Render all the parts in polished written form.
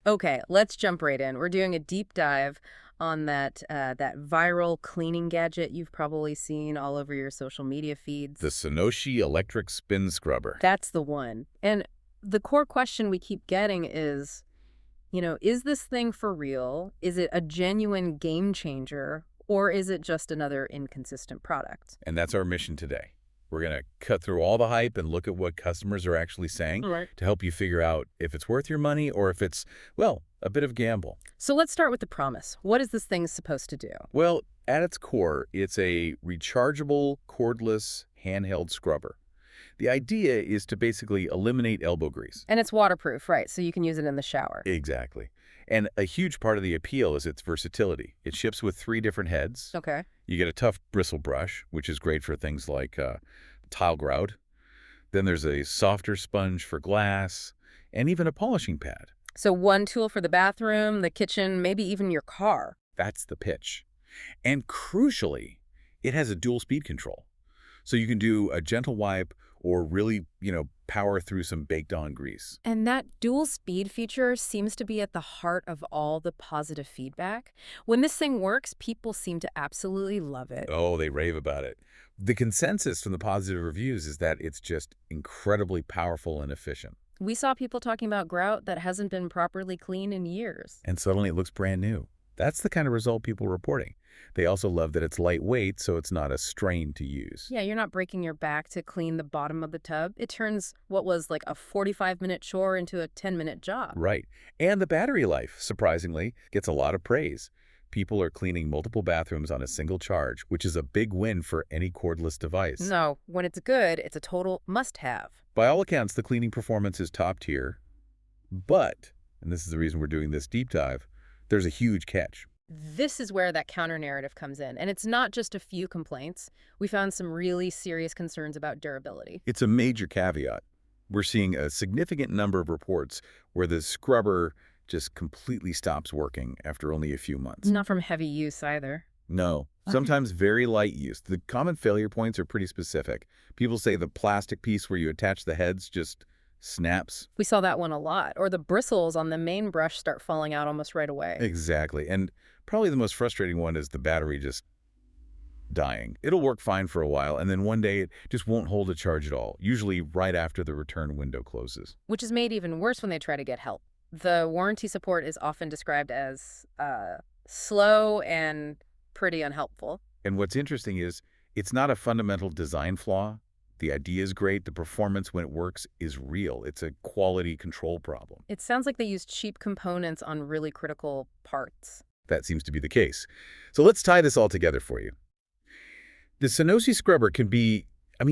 Okay, let's jump right in. We're doing a deep dive on that viral cleaning gadget you've probably seen all over your social media The feeds. Synoshi Electric Spin Scrubber. That's the one. And the core question we keep getting is, is this thing for real? Is it a genuine game changer? Or is it just another inconsistent product? And that's our mission today. We're going to cut through all the hype and look at what customers are actually saying Right. to help you figure out if it's worth your money or if it's, well, a bit of gamble. So let's start with the promise. What is this thing supposed to do? Well, at its core, it's a rechargeable, cordless, handheld scrubber. The idea is to basically eliminate elbow grease. And it's waterproof, right? So you can use it in the shower. Exactly. And a huge part of the appeal is its versatility. It ships with 3 different heads. Okay. You get a tough bristle brush, which is great for things like tile grout. Then there's a softer sponge for glass, and even a polishing pad. So one tool for the bathroom, the kitchen, maybe even your car. That's the pitch. And crucially, it has a dual speed control. So you can do a gentle wipe or really, power through some baked-on grease. And that dual speed feature seems to be at the heart of all the positive feedback. When this thing works, people seem to absolutely love it. Oh, they rave about it. The consensus from the positive reviews is that it's just incredibly powerful and efficient. We saw people talking about grout that hasn't been properly cleaned in years. And suddenly it looks brand new. That's the kind of result people are reporting. They also love that it's lightweight, so it's not a strain to use. Yeah, you're not breaking your back to clean the bottom of the tub. It turns what was like a 45-minute chore into a 10-minute job. Right. And the battery life, surprisingly, gets a lot of praise. People are cleaning multiple bathrooms on a single charge, which is a big win for any cordless device. No, when it's good, it's a total must-have. By all accounts, the cleaning performance is top tier. But, and this is the reason we're doing this deep dive, there's a huge catch. This is where that counter-narrative comes in. And it's not just a few complaints. We found some really serious concerns about durability. It's a major caveat. We're seeing a significant number of reports where the scrubber just completely stops working after only a few months. Not from heavy use either. No, Okay. sometimes very light use. The common failure points are pretty specific. People say the plastic piece where you attach the heads just snaps. We saw that one a lot. Or the bristles on the main brush start falling out almost right away. Exactly. And probably the most frustrating one is the battery just dying. It'll work fine for a while, and then one day it just won't hold a charge at all, usually right after the return window closes. Which is made even worse when they try to get help. The warranty support is often described as slow and pretty unhelpful. And what's interesting is it's not a fundamental design flaw. The idea is great. The performance when it works is real. It's a quality control problem. It sounds like they use cheap components on really critical parts. That seems to be the case. So let's tie this all together for you. The Synoshi scrubber can be,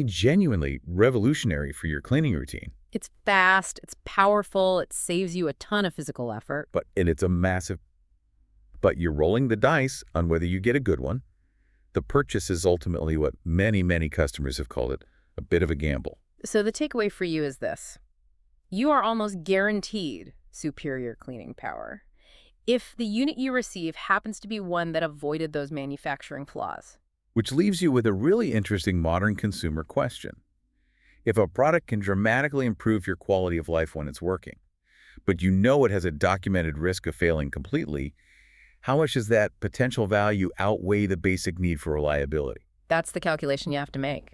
genuinely revolutionary for your cleaning routine. It's fast, it's powerful, it saves you a ton of physical effort. And it's a massive, but you're rolling the dice on whether you get a good one. The purchase is ultimately what many, many customers have called it, a bit of a gamble. So the takeaway for you is this. You are almost guaranteed superior cleaning power if the unit you receive happens to be one that avoided those manufacturing flaws. Which leaves you with a really interesting modern consumer question. If a product can dramatically improve your quality of life when it's working, but you know it has a documented risk of failing completely, how much does that potential value outweigh the basic need for reliability? That's the calculation you have to make.